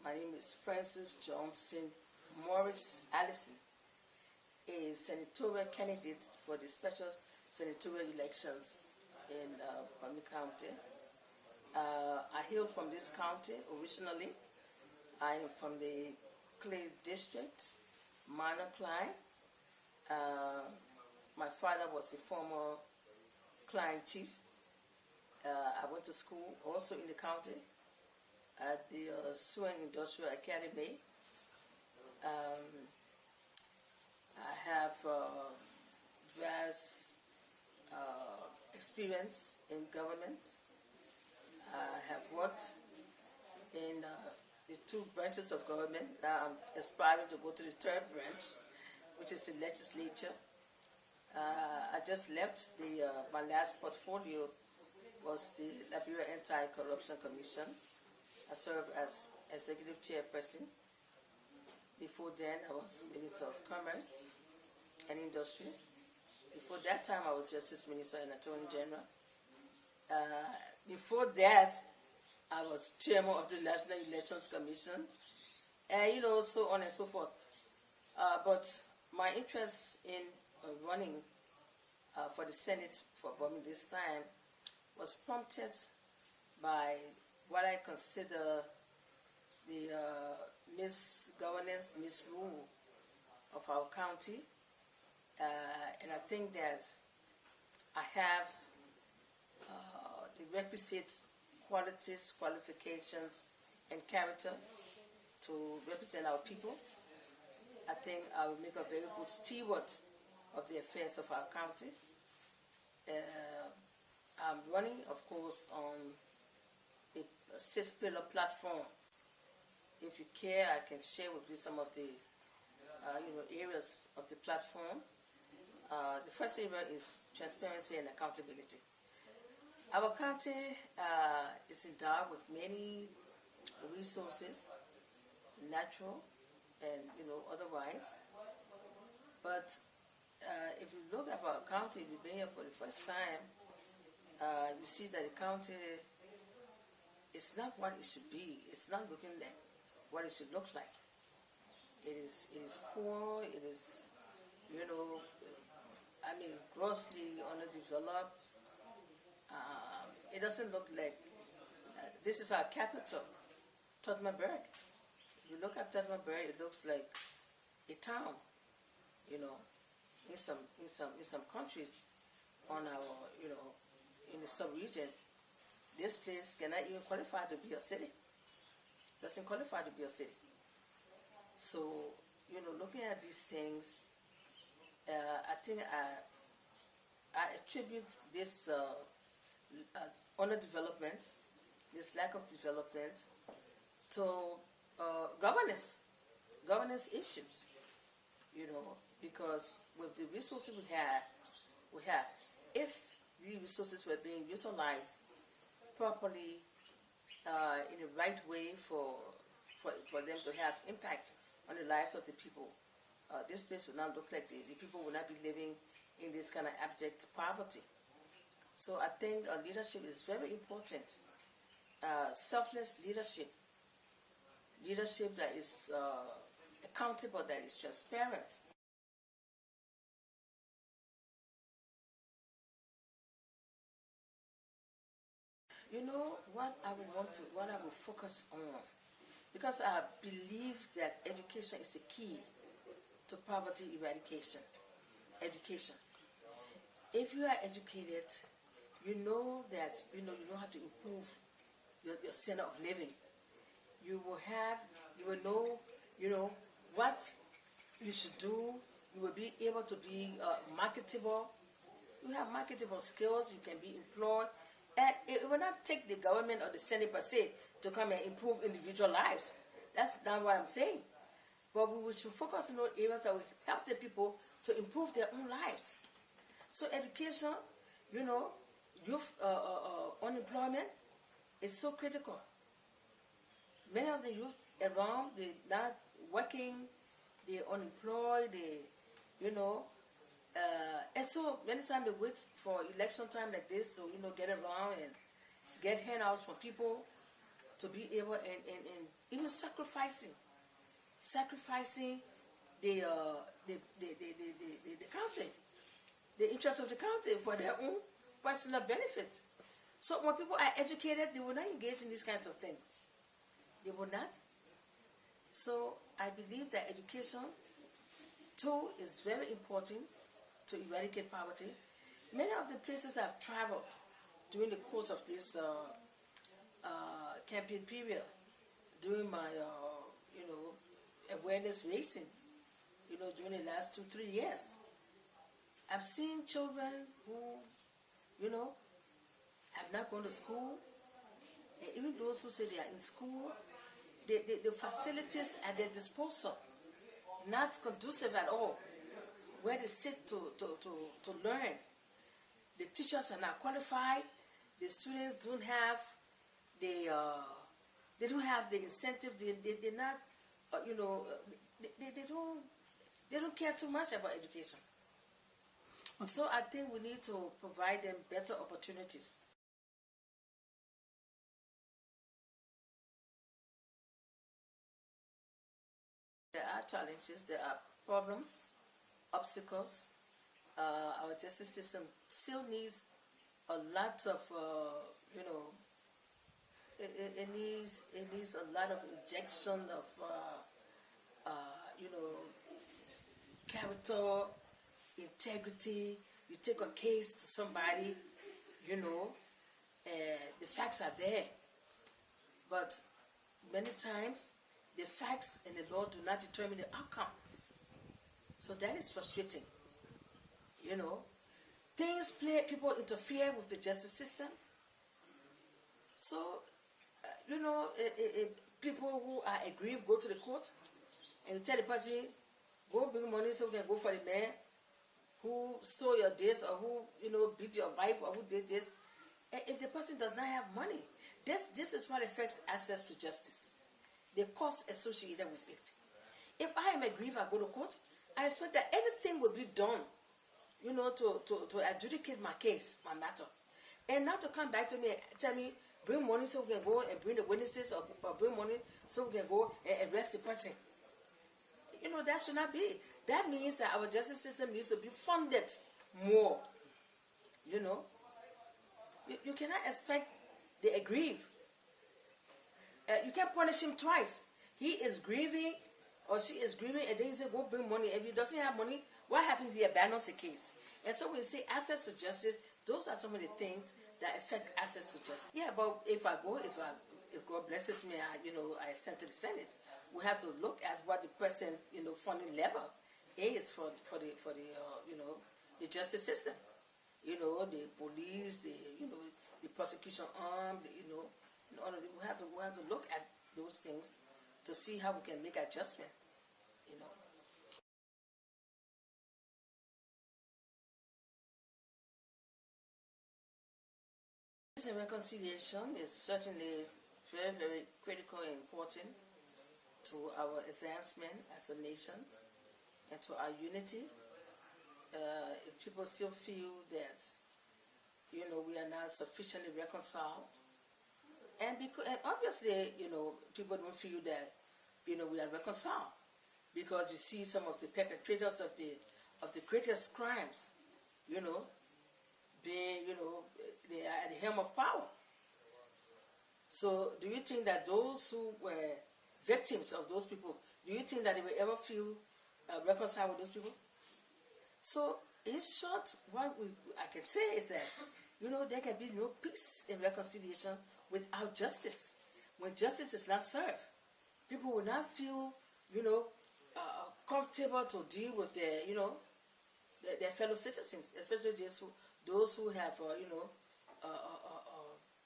My name is Francis Johnson Morris Allison, a senatorial candidate for the special senatorial elections in Miami County. I hail from this county originally. I am from the Cllr district, Minor Klein. My father was a former Klein chief. I went to school also in the county at the Sewing Industrial Academy. I have vast experience in government. I have worked in the two branches of government. Now I'm aspiring to go to the third branch, which is the legislature. I just left my last portfolio was the Liberia Anti-Corruption Commission. I served as executive chairperson. Before then, I was Minister of Commerce and Industry. Before that time, I was Justice Minister and Attorney General. Before that, I was chairman of the National Elections Commission, and so on and so forth. But my interest in running for the Senate for Burma this time was prompted by what I consider the misgovernance, misrule of our county. And I think that I have the requisite qualities, qualifications, and character to represent our people. I think I will make a very good steward of the affairs of our county. I'm running, of course, on a 6-pillar platform. If you care, I can share with you some of the areas of the platform. The first area is transparency and accountability. Our county is endowed with many resources, natural and otherwise. But if you look at our county, we've been here for the first time. You see that the county is not what it should be. It's not looking like what it should look like. It is poor. It is grossly underdeveloped. It doesn't look like this is our capital, Tottenberg. If you look at Tottenberg, it looks like a town. In some countries on our in the sub-region, this place cannot even qualify to be a city. Doesn't qualify to be a city. So looking at these things, I think I attribute this underdevelopment, this lack of development, to governance issues. Because with the resources we have, if the resources were being utilized properly in the right way for them to have impact on the lives of the people, this place would not look like the people would not be living in this kind of abject poverty. So I think leadership is very important. Selfless leadership that is accountable, that is transparent. What I will focus on, because I believe that education is the key to poverty eradication. Education. If you are educated, you know how to improve your standard of living. You will know what you should do. You will be able to be marketable. You have marketable skills. You can be employed. And it will not take the government or the Senate per se to come and improve individual lives. That's not what I'm saying. But we should focus on those areas that will help the people to improve their own lives. So education, youth unemployment is so critical. Many of the youth around, they're not working, they're unemployed, and so many times they wait for election time like this to, get around and get handouts from people. to be able and even sacrificing the county, the interest of the county for their own personal benefit. So when people are educated, they will not engage in these kinds of things. They will not. So I believe that education too is very important to eradicate poverty. Many of the places I've traveled during the course of this campaign period, during my awareness racing, during the last 2-3 years, I've seen children who, have not gone to school, and even those who say they are in school, the facilities at their disposal, not conducive at all, where they sit to learn. The teachers are not qualified. The students don't have they don't have the incentive. They're not, they don't care too much about education. So I think we need to provide them better opportunities. There are challenges, there are problems, obstacles. Our justice system still needs a lot of, it needs a lot of injection of, you know, character, integrity. You take a case to somebody, the facts are there, but many times the facts and the law do not determine the outcome. So that is frustrating. Things play, people interfere with the justice system. So, people who are aggrieved go to the court and you tell the person, go bring money so we can go for the man who stole your this or who, beat your wife or who did this. And if the person does not have money, this is what affects access to justice. The cost associated with it. If I am aggrieved, I go to court, I expect that everything will be done, to adjudicate my case, my matter. And not to come back to me and tell me, bring money so we can go and bring the witnesses or bring money so we can go and arrest the person. That should not be. That means that our justice system needs to be funded more. You cannot expect the aggrieved. You can't punish him twice. He is grieving or she is grieving and then you say, go bring money. If he doesn't have money, what happens? He abandons the case. And so when you say access to justice, those are some of the things that affect access to justice. Yeah, but if God blesses me, I send to the Senate, we have to look at what the present, funding level is for the justice system. The police, the prosecution arm, we have to look at those things to see how we can make adjustment. Peace and reconciliation is certainly very, very critical and important to our advancement as a nation and to our unity. If people still feel that, we are not sufficiently reconciled, and obviously, people don't feel that, we are reconciled, because you see some of the perpetrators of the greatest crimes, being, they are at the helm of power. So do you think that those who were victims of those people, do you think that they will ever feel reconciled with those people? So in short, what I can say is that, there can be no peace and reconciliation without justice. When justice is not served, people will not feel, comfortable to deal with their fellow citizens, especially those who have,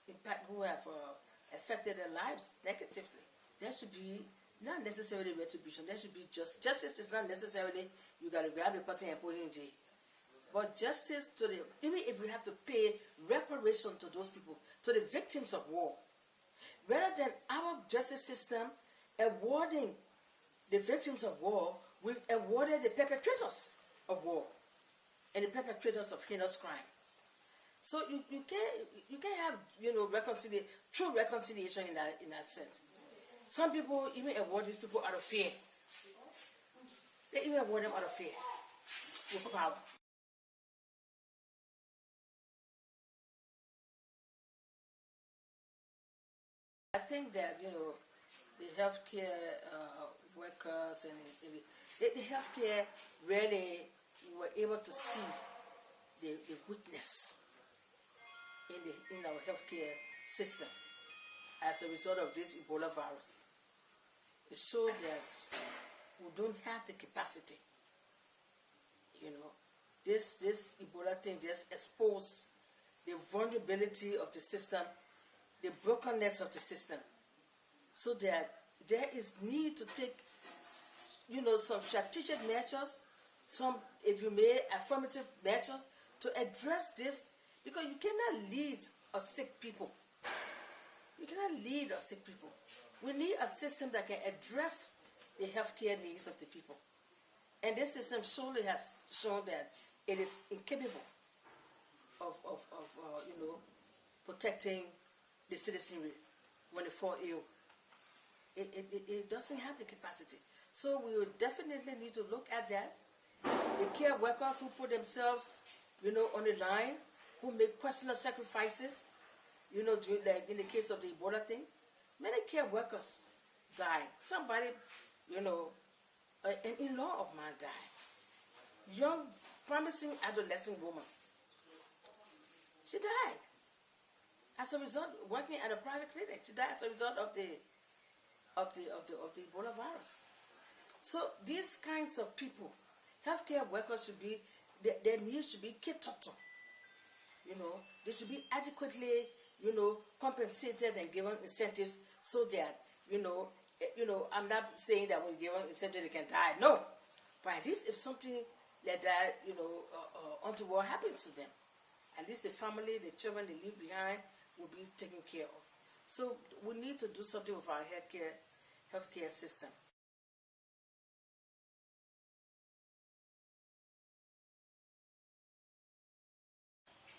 impact, who have affected their lives negatively. There should be not necessarily retribution. There should be justice is not necessarily you got to grab the person and put him in jail. But justice even if we have to pay reparation to those people, to the victims of war, rather than our justice system awarding the victims of war, we awarded the perpetrators of war and the perpetrators of heinous crime. So you can't have true reconciliation in that sense. Some people even avoid these people out of fear. They even avoid them out of fear with power. I think that the healthcare workers and the healthcare really were able to see the weakness in our healthcare system as a result of this Ebola virus. It showed that we don't have the capacity. This Ebola thing just exposed the vulnerability of the system, the brokenness of the system, so that there is need to take some strategic measures, some, if you may, affirmative measures to address this, because you cannot lead a sick people. You cannot lead a sick people. We need a system that can address the healthcare needs of the people. And this system surely has shown that it is incapable of protecting the citizenry when they fall ill. It doesn't have the capacity. So we will definitely need to look at that. The care workers who put themselves, on the line, who make personal sacrifices, like in the case of the Ebola thing, many care workers died. Somebody, an in-law of mine died. Young, promising adolescent woman. She died as a result working at a private clinic. She died as a result of the Ebola virus. So these kinds of people, healthcare workers should be, their needs should be catered to. They should be adequately, compensated and given incentives so that, I'm not saying that when given incentives they can die. No, but at least if something like that, untoward happens to them, at least the family, the children they leave behind will be taken care of. So we need to do something with our healthcare system.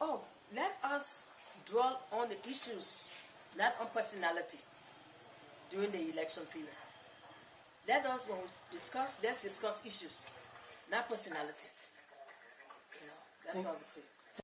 Oh, let us dwell on the issues, not on personality, during the election period. Let us, when we discuss, let's discuss issues, not personality. That's what I would say.